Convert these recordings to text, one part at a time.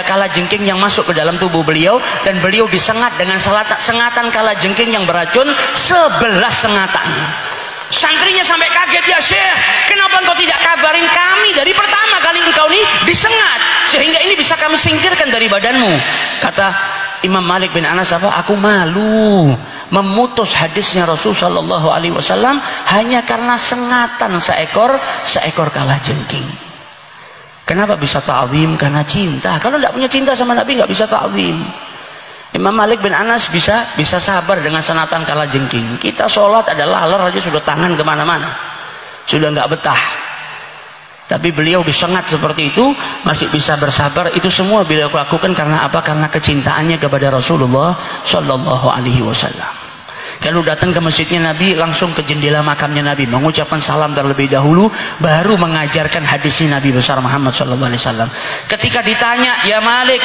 kala jengking yang masuk ke dalam tubuh beliau, dan beliau disengat dengan sengatan kala jengking yang beracun 11 sengatan. Santrinya sampai kaget, ya Syekh, kenapa engkau tidak kabarin kami dari pertama kali engkau ini disengat, sehingga ini bisa kami singkirkan dari badanmu. Kata Imam Malik bin Anas, apa? Aku malu memutus hadisnya Rasul sallallahu alaihi wasallam hanya karena sengatan seekor kala jengking. Kenapa bisa ta'zim? Karena cinta. Kalau tidak punya cinta sama Nabi nggak bisa ta'zim. Imam Malik bin Anas bisa sabar dengan senatan kala jengking. Kita sholat ada laler aja sudah tangan kemana-mana, sudah nggak betah. Tapi beliau disengat seperti itu masih bisa bersabar. Itu semua beliau lakukan karena apa? Karena kecintaannya kepada Rasulullah Shallallahu Alaihi Wasallam. Kalau datang ke masjidnya Nabi, langsung ke jendela makamnya Nabi, mengucapkan salam terlebih dahulu, baru mengajarkan hadisnya Nabi besar Muhammad Shallallahu Alaihi Wasallam. Ketika ditanya, ya Malik,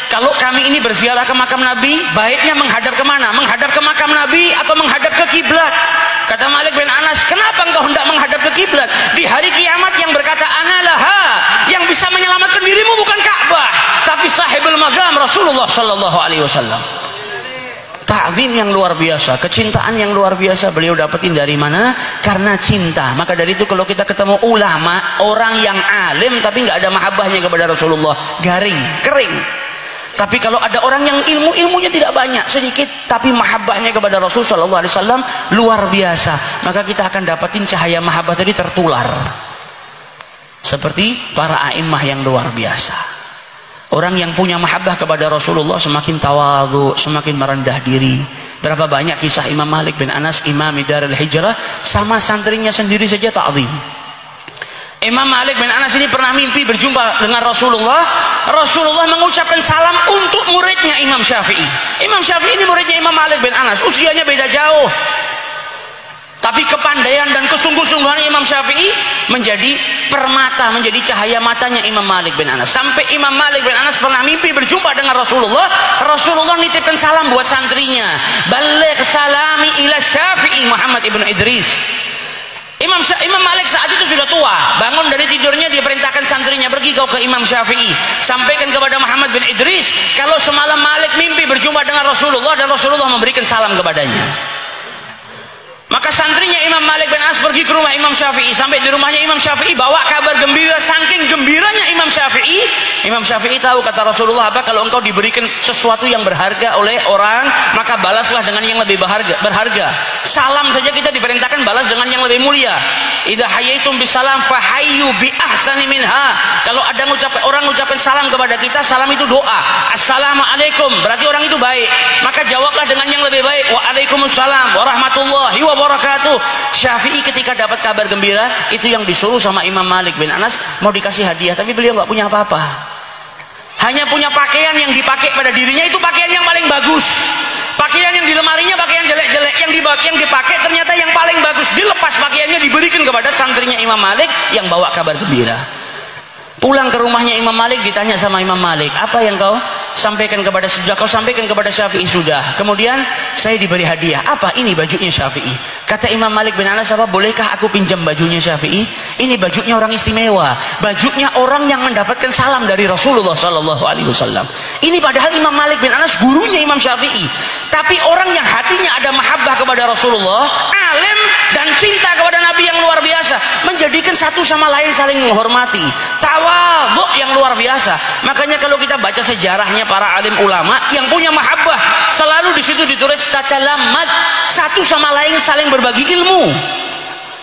kalau kami ini berziarah ke makam Nabi, baiknya menghadap kemana? Menghadap ke makam Nabi atau menghadap ke kiblat? Kata Malik bin Anas, kenapa engkau hendak menghadap ke kiblat? Di hari kiamat yang berkata analaha, yang bisa menyelamatkan dirimu bukan Ka'bah, tapi sahibul magam Rasulullah Shallallahu Alaihi Wasallam. Ta'zim yang luar biasa, kecintaan yang luar biasa beliau dapetin dari mana? Karena cinta. Maka dari itu kalau kita ketemu ulama, orang yang alim tapi nggak ada mahabbahnya kepada Rasulullah, garing, kering. Tapi kalau ada orang yang ilmunya tidak banyak, sedikit, tapi mahabbahnya kepada Rasul sallallahu alaihi wasallam luar biasa, maka kita akan dapetin cahaya mahabbah tadi tertular. Seperti para a'immah yang luar biasa. Orang yang punya mahabbah kepada Rasulullah semakin tawadhu, semakin merendah diri. Berapa banyak kisah Imam Malik bin Anas, Imam Darul Hijrah, sama santrinya sendiri saja ta'zim. Imam Malik bin Anas ini pernah mimpi berjumpa dengan Rasulullah. Rasulullah mengucapkan salam untuk muridnya Imam Syafi'i. Imam Syafi'i ini muridnya Imam Malik bin Anas, usianya beda jauh. Tapi kepandaian dan kesungguh-sungguhan Imam Syafi'i menjadi permata, menjadi cahaya matanya Imam Malik bin Anas. Sampai Imam Malik bin Anas pernah mimpi berjumpa dengan Rasulullah. Rasulullah nitipkan salam buat santrinya. Baligh salami ila Syafi'i Muhammad ibn Idris. Imam Malik saat itu sudah tua, bangun dari tidurnya, dia perintahkan santrinya, pergi kau ke Imam Syafi'i, sampaikan kepada Muhammad bin Idris kalau semalam Malik mimpi berjumpa dengan Rasulullah dan Rasulullah memberikan salam kepadanya. Maka santrinya Imam Malik bin Anas pergi ke rumah Imam Syafi'i. Sampai di rumahnya Imam Syafi'i bawa kabar gembira. Saking gembiranya Imam Syafi'i tahu, kata Rasulullah, apa? Kalau engkau diberikan sesuatu yang berharga oleh orang, maka balaslah dengan yang lebih berharga. Salam saja kita diperintahkan balas dengan yang lebih mulia. Idza hayyaitum bisalam fahayyu bi ahsani minha. Kalau ada orang mengucapkan salam kepada kita, salam itu doa. Assalamualaikum, berarti orang itu baik. Maka jawablah dengan yang lebih baik. Waalaikumsalam warahmatullahi wabarakatuh. Syafi'i ketika dapat kabar gembira itu, yang disuruh sama Imam Malik bin Anas mau dikasih hadiah, tapi beliau nggak punya apa-apa. Hanya punya pakaian yang dipakai pada dirinya, itu pakaian yang paling bagus. Pakaian yang di lemarinya pakaian jelek-jelek, yang dipakai ternyata yang paling bagus. Dilepas pakaiannya, diberikan kepada santrinya Imam Malik yang bawa kabar gembira. Pulang ke rumahnya Imam Malik, ditanya sama Imam Malik, apa yang kau sampaikan kepada, sudah kau sampaikan kepada Syafi'i? Sudah. Kemudian saya diberi hadiah. Apa ini? Bajunya Syafi'i. Kata Imam Malik bin Anas, apa, bolehkah aku pinjam bajunya Syafi'i? Ini bajunya orang istimewa, bajunya orang yang mendapatkan salam dari Rasulullah Sallallahu Alaihi Wasallam. Ini padahal Imam Malik bin Anas gurunya Imam Syafi'i, tapi orang yang hatinya ada mahabbah kepada Rasulullah, alim dan cinta kepada Nabi yang luar biasa, menjadikan satu sama lain saling menghormati, tawadhu yang luar biasa. Makanya kalau kita baca sejarahnya para alim ulama yang punya mahabbah, selalu di situ ditulis tatalammad, satu sama lain saling berbagi ilmu.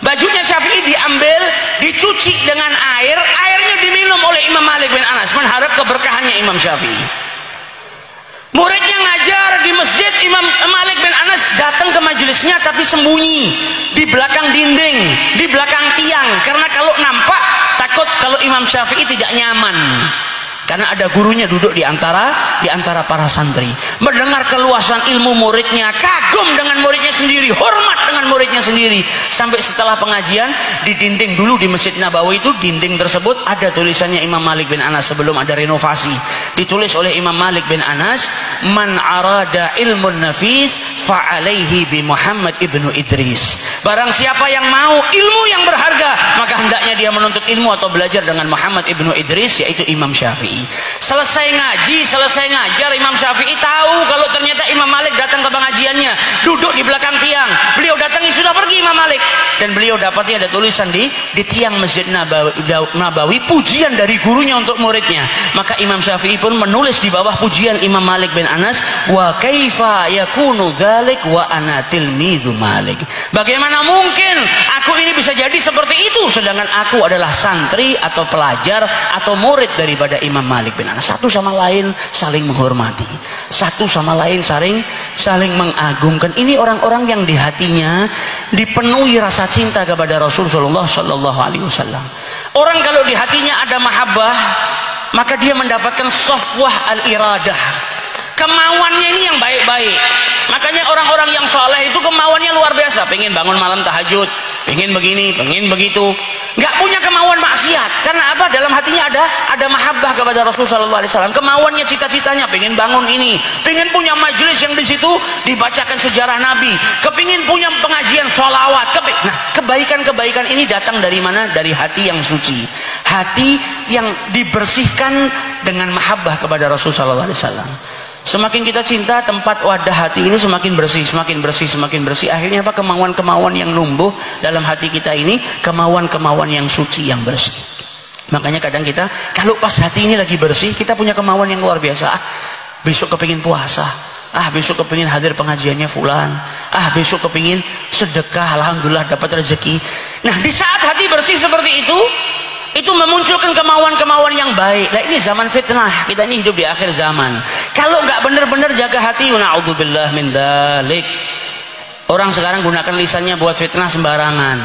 Bajunya Syafi'i diambil, dicuci dengan air, airnya diminum oleh Imam Malik bin Anas, mengharap keberkahannya Imam Syafi'i. Muridnya ngajar di masjid, Imam Malik bin Anas datang ke majelisnya tapi sembunyi di belakang dinding, di belakang tiang, karena kalau nampak takut kalau Imam Syafi'i tidak nyaman. Karena ada gurunya duduk di antara para santri, mendengar keluasan ilmu muridnya, kagum dengan muridnya sendiri, hormat dengan muridnya sendiri. Sampai setelah pengajian, di dinding dulu di Masjid Nabawi itu, dinding tersebut ada tulisannya Imam Malik bin Anas sebelum ada renovasi. Ditulis oleh Imam Malik bin Anas, man arada ilmun nafis fa'alaihi bi Muhammad ibnu Idris. Barang siapa yang mau ilmu yang berharga, maka hendaknya dia menuntut ilmu atau belajar dengan Muhammad ibnu Idris, yaitu Imam Syafi'i. Selesai ngaji, selesai ngajar, Imam Syafi'i tahu kalau ternyata Imam Malik datang ke pengajiannya, duduk di belakang tiang. Beliau datangi, sudah pergi Imam Malik, dan beliau dapati ada tulisan di tiang Masjid Nabawi, pujian dari gurunya untuk muridnya. Maka Imam Syafi'i pun menulis di bawah pujian Imam Malik bin Anas, wa kaifa yakunu dzalik wa ana tilmidzu Malik. Bagaimana mungkin aku ini bisa jadi seperti itu sedangkan aku adalah santri atau pelajar atau murid daripada Imam Malik bin Anas. Satu sama lain saling menghormati, satu sama lain saling mengagungkan. Ini orang-orang yang di hatinya dipenuhi rasa cinta kepada Rasulullah Shallallahu Alaihi Wasallam. Orang kalau di hatinya ada mahabbah, maka dia mendapatkan safwah al-iradah, kemauannya ini yang baik-baik. Makanya orang-orang yang soleh itu kemauannya luar biasa, pengen bangun malam tahajud, pengen begini, pengen begitu, nggak punya kemauan maksiat. Karena apa? Dalam hatinya ada mahabbah kepada Rasulullah SAW. Kemauannya, cita-citanya pengen bangun ini, pengen punya majelis yang di situ dibacakan sejarah Nabi, kepingin punya pengajian sholawat. Nah, kebaikan-kebaikan ini datang dari mana? Dari hati yang suci, hati yang dibersihkan dengan mahabbah kepada Rasulullah SAW. Semakin kita cinta, tempat wadah hati ini semakin bersih, semakin bersih, semakin bersih. Akhirnya apa? Kemauan-kemauan yang numbuh dalam hati kita ini, kemauan-kemauan yang suci, yang bersih. Makanya kadang kita, kalau pas hati ini lagi bersih, kita punya kemauan yang luar biasa. Besok kepingin puasa, besok kepingin hadir pengajiannya fulan, besok kepingin sedekah, alhamdulillah dapat rezeki. Nah, di saat hati bersih seperti itu memunculkan kemauan-kemauan yang baik. Nah, ini zaman fitnah, kita ini hidup di akhir zaman. Kalau nggak benar-benar jaga hati, na'udzubillah min dzalik. Orang sekarang gunakan lisannya buat fitnah sembarangan,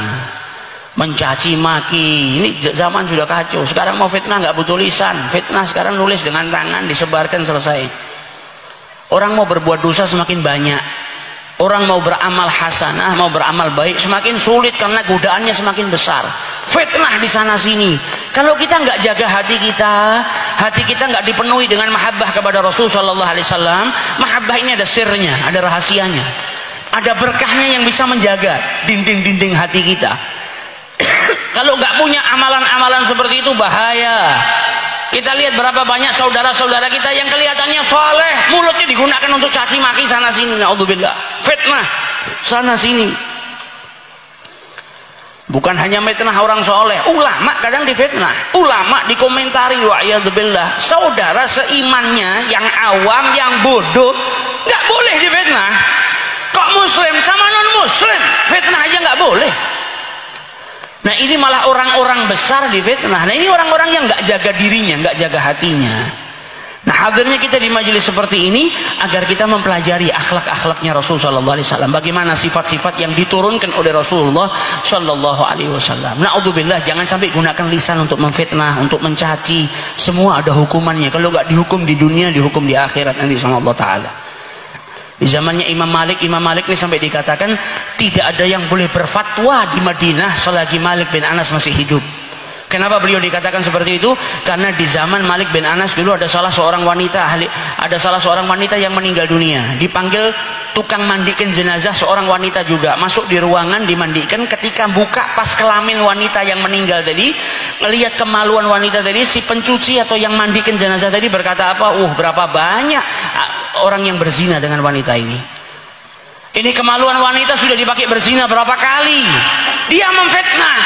mencaci maki. Ini zaman sudah kacau. Sekarang mau fitnah nggak butuh lisan, fitnah sekarang nulis dengan tangan, disebarkan, selesai. Orang mau berbuat dosa semakin banyak, orang mau beramal hasanah, mau beramal baik semakin sulit karena godaannya semakin besar. Fitnah di sana sini. Kalau kita nggak jaga hati kita nggak dipenuhi dengan mahabbah kepada Rasul Shallallahu Alaihi Wasallam. Mahabbah ini ada sirnya, ada rahasianya, ada berkahnya yang bisa menjaga dinding-dinding hati kita. Kalau nggak punya amalan-amalan seperti itu, bahaya. Kita lihat berapa banyak saudara-saudara kita yang kelihatannya soleh, mulutnya digunakan untuk caci maki sana sini, naudzubillah, fitnah sana sini. Bukan hanya fitnah orang soleh, ulama kadang difitnah, ulama dikomentari, wa'iyadzubillah. Saudara seimannya yang awam, yang bodoh, nggak boleh difitnah. Kok muslim sama non muslim fitnah aja nggak boleh. Nah, ini malah orang-orang besar difitnah. Nah, ini orang-orang yang nggak jaga dirinya, nggak jaga hatinya. Nah, hadirnya kita di majelis seperti ini agar kita mempelajari akhlak-akhlaknya Rasulullah SAW. Bagaimana sifat-sifat yang diturunkan oleh Rasulullah SAW. Na'udzubillah, jangan sampai gunakan lisan untuk memfitnah, untuk mencaci. Semua ada hukumannya. Kalau nggak dihukum di dunia, dihukum di akhirat nanti sama Allah Ta'ala. Di zamannya Imam Malik ini sampai dikatakan tidak ada yang boleh berfatwa di Madinah selagi Malik bin Anas masih hidup. Kenapa beliau dikatakan seperti itu? Karena di zaman Malik bin Anas dulu ada salah seorang wanita yang meninggal dunia. Dipanggil tukang mandikan jenazah, seorang wanita juga masuk di ruangan dimandikan. Ketika buka pas kelamin wanita yang meninggal tadi, melihat kemaluan wanita tadi, si pencuci atau yang mandikan jenazah tadi berkata apa? Berapa banyak orang yang berzina dengan wanita ini. Ini kemaluan wanita sudah dipakai berzina berapa kali. Dia memfitnah.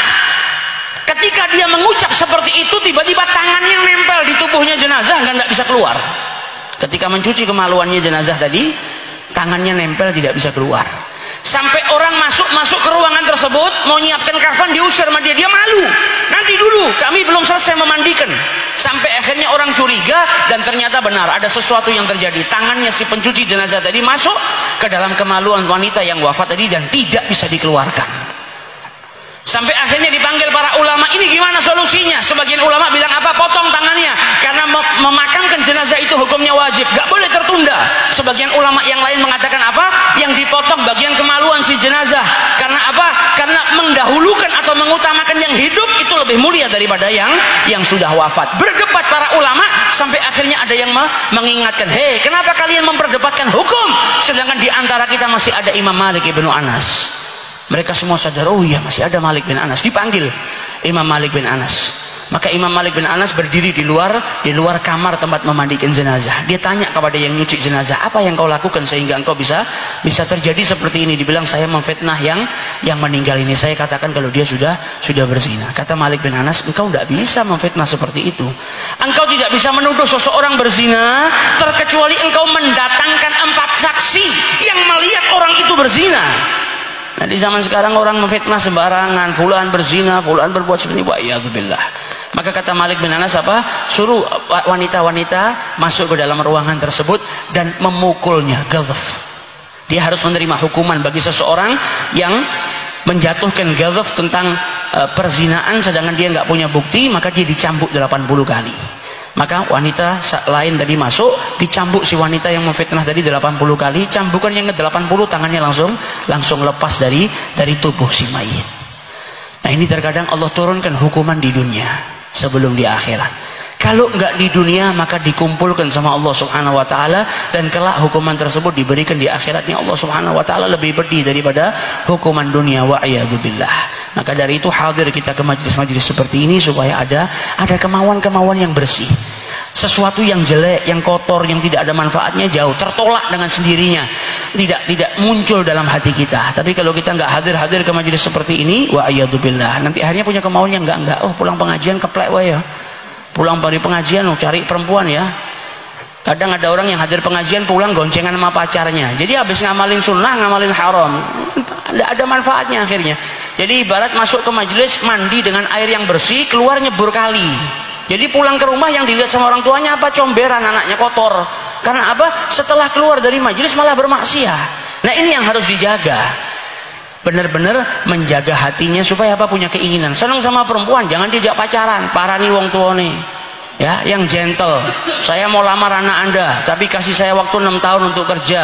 Ketika dia mengucap seperti itu, tiba-tiba tangannya nempel di tubuhnya jenazah, nggak bisa keluar. Ketika mencuci kemaluannya jenazah tadi, tangannya nempel, tidak bisa keluar. Sampai orang masuk ke ruangan tersebut, mau nyiapkan kafan, diusir sama dia. Dia malu. Nanti dulu, kami belum selesai memandikan. Sampai akhirnya orang curiga, dan ternyata benar ada sesuatu yang terjadi. Tangannya si pencuci jenazah tadi masuk ke dalam kemaluan wanita yang wafat tadi dan tidak bisa dikeluarkan. Sampai akhirnya dipanggil para ulama, ini gimana solusinya? Sebagian ulama bilang apa? Potong tangannya, karena memakamkan jenazah itu hukumnya wajib, gak boleh tertunda. Sebagian ulama yang lain mengatakan apa? Yang dipotong bagian kemaluan si jenazah. Karena apa? Karena mendahulukan atau mengutamakan yang hidup itu lebih lebih mulia daripada yang sudah wafat. Berdebat para ulama sampai akhirnya ada yang mengingatkan, hei, kenapa kalian memperdebatkan hukum sedangkan di antara kita masih ada Imam Malik ibnu Anas. Mereka semua sadar, oh iya masih ada Malik bin Anas. Dipanggil Imam Malik bin Anas. Maka Imam Malik bin Anas berdiri di luar kamar tempat memandikan jenazah. Dia tanya kepada yang nyuci jenazah, apa yang kau lakukan sehingga engkau bisa terjadi seperti ini? Dibilang, saya memfitnah yang meninggal ini. Saya katakan kalau dia sudah berzina. Kata Malik bin Anas, engkau tidak bisa memfitnah seperti itu. Engkau tidak bisa menuduh seseorang berzina terkecuali engkau mendatangkan 4 saksi yang melihat orang itu berzina. Nah, di zaman sekarang orang memfitnah sembarangan, fulan berzina, fulan berbuat seperti ini, wa'iyadzubillah. Maka kata Malik bin Anas apa? Suruh wanita-wanita masuk ke dalam ruangan tersebut dan memukulnya, ghadhaf. Dia harus menerima hukuman bagi seseorang yang menjatuhkan ghadhaf tentang perzinaan sedangkan dia nggak punya bukti, maka dia dicambuk 80 kali. Maka wanita lain tadi masuk, dicambuk si wanita yang memfitnah tadi 80 kali. Cambukan yang ke-80 tangannya langsung lepas dari tubuh si mayit. Nah, ini terkadang Allah turunkan hukuman di dunia sebelum di akhirat. Kalau enggak di dunia maka dikumpulkan sama Allah Subhanahu wa taala dan kelak hukuman tersebut diberikan di akhiratnya Allah Subhanahu wa taala lebih pedih daripada hukuman dunia, wa a'yadzubillah. Maka dari itu hadir kita ke majelis-majelis seperti ini supaya ada kemauan-kemauan yang bersih. Sesuatu yang jelek, yang kotor, yang tidak ada manfaatnya jauh, tertolak dengan sendirinya, tidak muncul dalam hati kita. Tapi kalau kita nggak hadir ke majelis seperti ini, wa a'yadzubillah, nanti akhirnya punya kemauan yang enggak. Oh, pulang pengajian keplek wae ya. Pulang dari pengajian cari perempuan ya. Kadang ada orang yang hadir pengajian pulang goncengan sama pacarnya. Jadi habis ngamalin sunnah, ngamalin haram, tidak ada manfaatnya akhirnya. Jadi ibarat masuk ke majelis mandi dengan air yang bersih, keluar nyebur kali. Jadi pulang ke rumah yang dilihat sama orang tuanya apa? Comberan, anaknya kotor. Karena apa? Setelah keluar dari majelis malah bermaksiat. Nah, ini yang harus dijaga. Benar-benar menjaga hatinya supaya apa? Punya keinginan. Senang sama perempuan, jangan diajak pacaran. Parani wong tuane. Ya, yang gentle. Saya mau lamar anak Anda, tapi kasih saya waktu 6 tahun untuk kerja.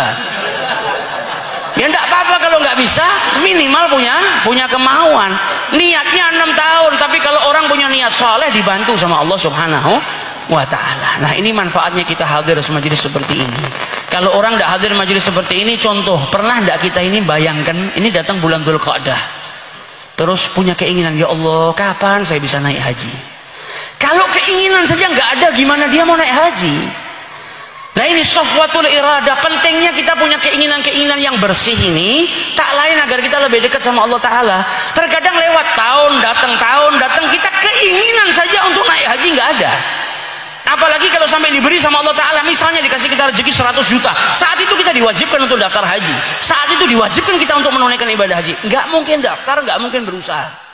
Ya enggak apa-apa kalau nggak bisa, minimal punya kemauan. Niatnya 6 tahun, tapi kalau orang punya niat soleh dibantu sama Allah Subhanahu wa ta'ala. Nah, ini manfaatnya kita hadir majelis seperti ini. Kalau orang tidak hadir majelis seperti ini, contoh, pernah tidak kita ini bayangkan ini datang bulan Dzulqa'dah, terus punya keinginan, ya Allah kapan saya bisa naik haji? Kalau keinginan saja nggak ada, gimana dia mau naik haji? Nah, ini safwatul irada. Pentingnya kita punya keinginan-keinginan yang bersih ini, tak lain agar kita lebih dekat sama Allah Ta'ala. Terkadang lewat tahun datang, kita keinginan saja untuk naik haji nggak ada. Apalagi kalau sampai diberi sama Allah Ta'ala, misalnya dikasih kita rezeki 100 juta, saat itu kita diwajibkan untuk daftar haji, saat itu diwajibkan kita untuk menunaikan ibadah haji. Nggak mungkin daftar, nggak mungkin berusaha.